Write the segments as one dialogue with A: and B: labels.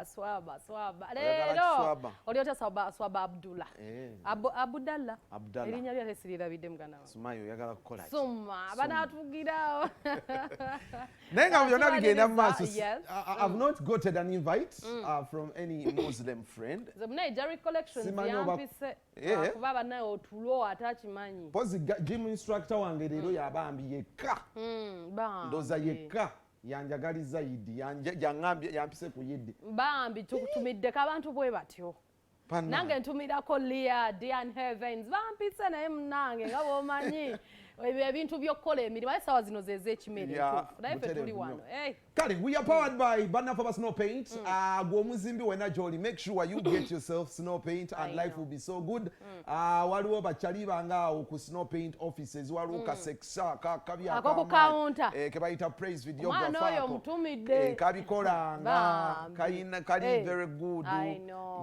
A: swaba lero oli otya swaba Abdullah Abdallah erinya lya tesirira bidde mugana wa
B: Sumayo yagala kukola
A: summa banatugirawo
B: nenga byonna bigenda mu maaso. I've not gotten an invite from any Muslim friend.
A: Zebuna Jerry collections yampise kuba banaye otulo atakimanyi
B: pozi gym instructor wange lero yabambi yekka ndoza yekka yanjagaliza Yidi yangambye yampise ku Yidi
A: bambi tukutumidde abantu bwe batyo nange ntumirako Leah Diane Heavens bampise naye munange nga bomanyi ebintu byokkola emirimu aye sawa zino zeze ekimere naye fe tuli wano
B: kale we are powered by Banafa Snow Paint gw'omuzimbi wena gy'oli make sure you get yourself snow paint and life will be so good waliwo bakyali bangaawo ku Snow Paint offices waliwo kaseksa
A: kabyakama
B: ke bayita praise videographer
A: mwana oyo mutumidde
B: kabikolanga kali very good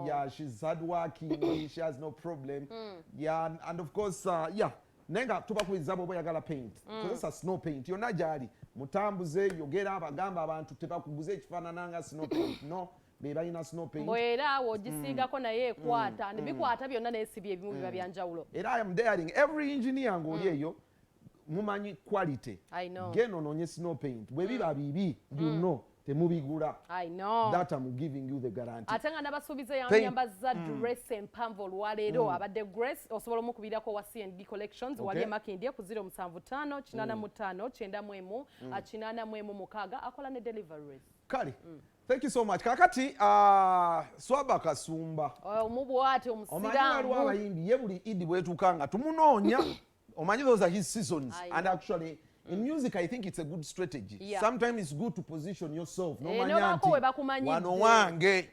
B: yeah she's hard working she has no problem yeah and of course yeah nenga tubakuliza bobo yagala paint kozesa snow paint yonna gyali mutambuze yogera abagamba abantu tebakuguze ekifaanananga snow paint no be balina snow paint
A: bwera wogisiigako naye ekwata nebikwata byonna neesibye ebimu biba byanjawulo
B: era I am daring every engineer ng'oli eyo mumanyi quality geno noonye snow paint bwe biba bibi you know temubigula
A: I know
B: that I'm giving you the guarantee
A: ate nga nabasuubiza yanyambaza dress empanvu olwaleero abadde Grace osobola omukubirako wa C&D collections wali emakindye ku 075 85 91 86 akola ne deliveries
B: kale thank you so much kakati Swaba Kasumba
A: omubwate omusiramu
B: omanyi waliwo abayimbi ye buli idi bwetukanga tumunoonya omanyi those are his seasons and actually in music, I think it's a good strategy. Yeah. Sometimes it's good to position yourself. No manyanti. Wano wange.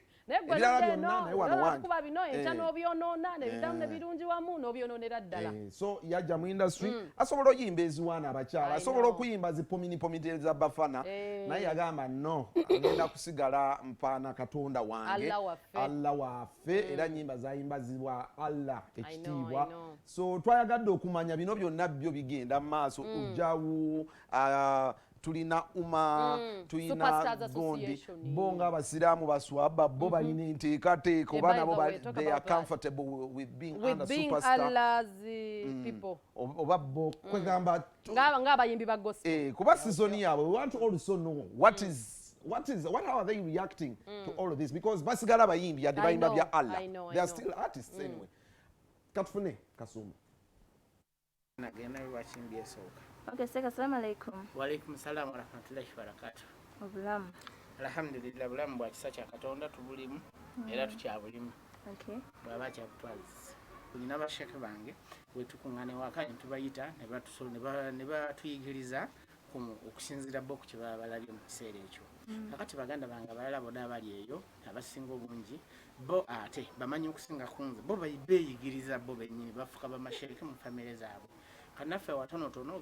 B: So yaja mu industry asobola oyimba eziwaana abakyala asobola okuyimba zipomini za bafana naye yagamba no agenda kusigala mpaana Katonda wange Allah waffe era nyimba zayimbazibwa Allah ekitiibwa so twayagadde okumanya bino byonna byo bigenda mu maaso ujjawu tulina tulina gondi bonga abasiraamu baswaba bo balina enteekateeka oba nabo they are comfortable with being under superstar
A: Allah's people
B: oba bo kwegamba
A: ng'abayimbi ba gospel
B: kuba season yaabwe we want to also know what how are they reacting to all of this because basigala abayimbi yadde bayimba bya Allah they are still artists anyway katufune Kasumba
C: nagenda watching yesoka.
D: Okay, assalamu alaikum.
C: Wa alaikum salam wa rahmatullahi wa barakatuh.
D: Obulamu.
C: Alhamdulillah bulamu bwa kisa kya Katonda tubulimu era tukyabulimu.
D: Okay.
C: Baba kya kutwaza. Tulina bashaka bange wetukungane wakanye tubayita ne batuyigiriza okusinzira bo ku kibala balabye mu kiseera ekyo. Kakati baganda bange abalala bonna abali eyo abasinga obungi bo ate bamanyi okusinga kunze bo bayigiriza bo bennyini bafuka bamashereke mu famire zaabwe. Kanaffe watonotono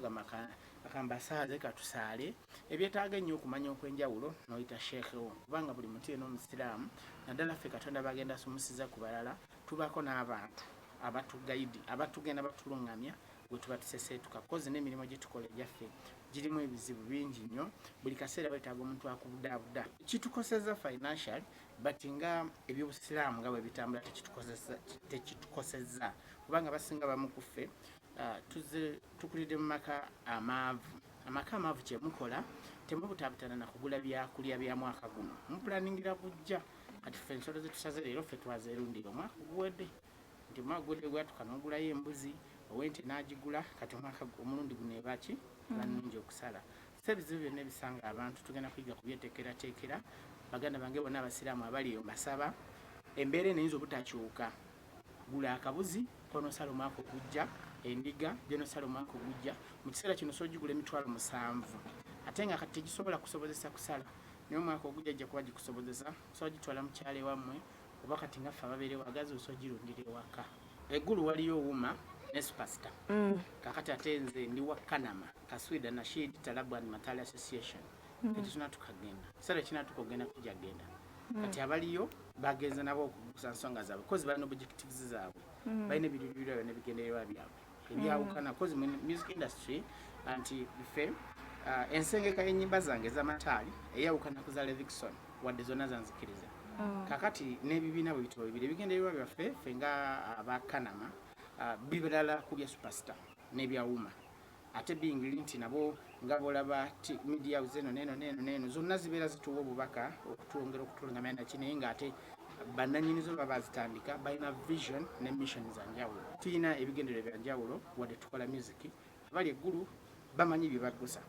C: akambasaze katusaale ebyetaaga ennyo okumanya okwenjawulo n'oyita sheekhe wo kubanga buli muti n'omusiraamu naddala ffe Katonda bagenda sumusiza ku balala tubaako n'abantu abatugayidi abatugenda batulungamya bwe tuba tuseseetuka kozi n'emirimu gye tukola egyaffe girimu ebizibu bingi nnyo buli kaseera beetaaga omuntu akubudaabuda kitukoseza financial but nga ebyobusiraamu nga bwe bitambula tekitukoseza kubanga basinga bamu ku ffe tukulide mu maka amaavu kyemukola temubutaabutana na kugula byakulya bya mwaka guno mupulaningira bujja kati ffe ensolo zetusaze leero ffe twazeerundira omwaka guwedde nti omwaka guwedde gwatuka n'ogulayo embuzi owente n'agigula kati omwaka omulundi guno ebaki banungi okusala so ebizibu byonna ebisanga abantu tugenda kuyiga kubyeteekerateekera baganda bange bonna abasiraamu abali eyo mbasaba embeera eneyinza obutakyuka gula akabuzi konosala omwaka ogujja endiga byenosala omwaka ogujja mu kiseera kino soogigula $7,000 ate nga kati tegisobola kusobozesa kusala naye omwaka ogujja ajja kuba gikusobozesa soogitwala mukyala ewammwe oba kati nga ffe ababeerewo agazi osoogirundira ewaka eggulu waliyo owuma ne superstar kakati ate nze ndi wa Kanama Kaswida Nasheed Talabu and Matali Association kati tunatukagenda kiseera kinatukogenda kujja genda kati abaliyo bagenze nabo okugusa nsonga zaabwe kozi balina objectives zaabwe balina ebiruubirwa n'ebigendererwa byabwe ebyawukana kozi mu music industry anti ffe ensengeka y'ennyimba zange ez'amataali eyawukana ku za Levikson wadde zonna zanzikiriza kakati n'ebibiina bwe bitabo bibiri ebigendererwa byaffe ffe nga abakanama bibirala ku bya superstar n'ebya wuma ate bingiri nti nabo nga bolaba media zeno neno zonna zibeera zituwa obubaka okutwongera okutulungamya nakinaye ng'ate bannanyinizo baba zitandika balina vision ne mission za njawulo tuyina ebigendererwa bya njawulo wadde tukola music abali eggulu bamanyi bye bagusa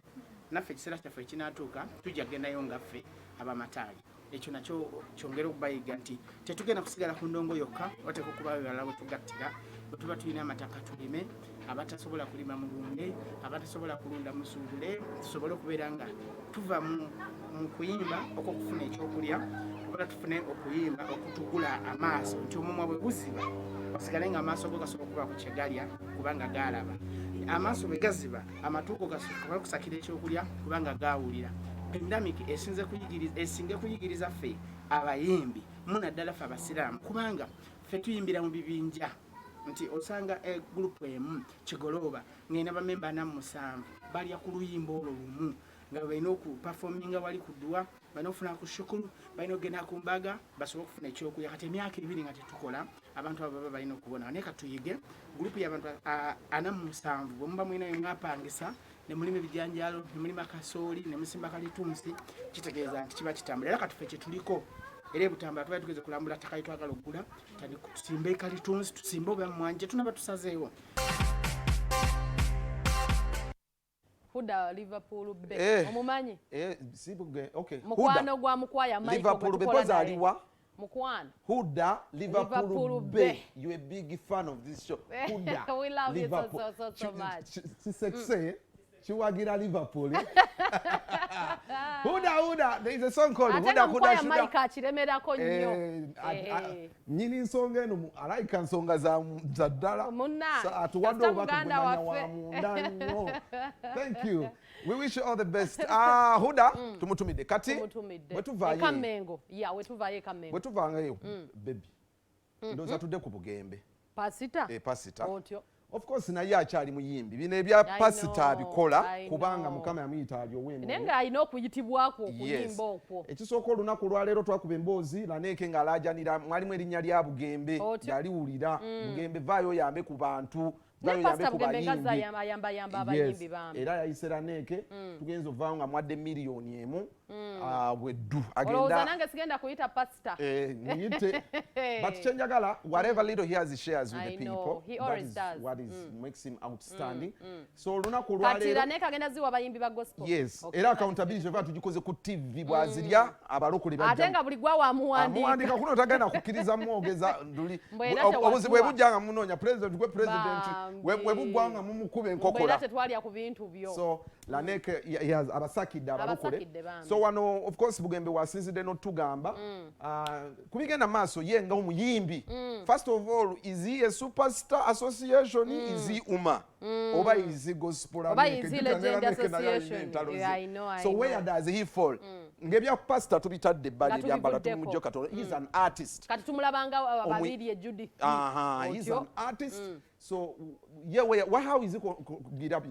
C: naffe ekiseera kyaffe ekinaatuuka tujja kugendayo ngaffe abamataali ekyo nakyo kyongera okubayiga nti tetugenda kusigala ku ndongo yokka oteeka okuba bebala bwe tugattira bwe tuba tulina amataka tulime abatasobola kulima mulunde abatasobola kulunda musuubule tusobole okubeera nga tuva mu kuyimba okwokufuna ekyokulya oba tufune okuyimba okutugula amaaso nti omumwa bwe guziba osigale nga amaaso go gasobola okuba ku kyegalya kubanga gaalaba amaaso bwe gaziba amatuuko gasobola okusakira ekyokulya kubanga gaawulira endamiki esinge kuyigiriza ffe abayimbi munaddala ffe abasiraamu kubanga ffe tuyimbira mu bibinja nti osanga gurupu emu kigolooba ngenda bamemba 47 balya ku luyimba olwo lumu nga balina okupafominga wali ku dduwa balina okufuna ku shukulu balina okugenda ku mbaga basobole okufuna ekyokulya kati emyaka 2 nga tetukola abantu abo baba balina okubona naye katuyige gurupu y'abantu 47 bwe muba mwinayo mwapangisa ne mulima ebijanjalo ne mulima kasooli ne musimba kalitunsi kitegeeza nti kiba kitambula era katufe kyetuliko era ebutambula tuba tugeze kulambula ttaka litwagala okugula tusimbe kalitunsi tusimbe obwamwanje tunaba tusazeewo
A: Huda Liverpool be omumanyi
B: okay
A: mukwano gwa mukwaya
B: Liverpool be pozaliwa
A: mukwano
B: Huda Liverpool be you a big fan of this show Huda
A: we love Liverpool. You so much
B: she sexy Chiwagira Liverpool. Huda, there is a song called Huda
A: Shuda. Maika chiremera ko nnyo.
B: Nyini nsonga eno alaika nsonga za ddala. So atuwadde obaka wa munda nnyo. Thank you. We wish you all the best. Huda, tumutumide. Kati, wetuvaye.
A: Kamengo. Yeah, wetuvaye Kamengo.
B: Wetuvangayo, baby. Ndoza tudde ku Bugembe.
A: Pasita?
B: Pasita.
A: Otyo.
B: Of course naye akyali muyimbi bino ebya pasita bikola kubanga mukama yamuyita abyowembe
A: nenga alina okuyitibwako okuyimba okwo
B: ekisooka olunaku lwaleero twakuba emboozi Laneke ng'alaajanira mwalimu erinnya lya Bugembe yaliwulira Bugembe vaayo yambe ku bantu vaayo yambe ku bayimbi era yayise Laneke tugenza ovaayo nga mwadde miliyoni emu bweddu
A: agenda nange sigenda kuyita pastor
B: muyite but kyenjagala whatever little he has shares with the people
A: he always does
B: what is makes him outstanding so olunaku lwaleero
A: Laneke agenda ziwa bayimbi ba gospel
B: yes era accountability eva tugikoze ku TV bwazirya abalokole bajja
A: atenga buli gwa wa
B: muwandika kuno tagana kukkiriza mwogeza nduli obuzi bwe bujjanga munoonya president we bugwanga mumukube enkokola
A: bwe tetwalya ku bintu byo
B: so Laneke abasakidde abalokole so wano of course Bugembe wasinzidde n'otugamba kubigenda maaso ye nga omuyimbi first of all is he a superstar association is he uma oba is he gospel so where does he fall ngebya pastor tubitadde ebbali byambala tumujjo katono he's an artist
A: kati tumulabanga babiri ejudi
B: he's an artist so yeah how is it get up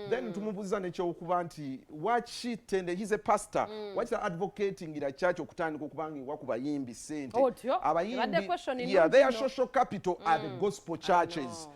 B: then tumubuza nekyokuba nti wakitende he's a pastor wakita advocating ira church okutandika okubangibwa ku bayimbi sente
A: abayimbi
B: yeah they are social capital at the gospel churches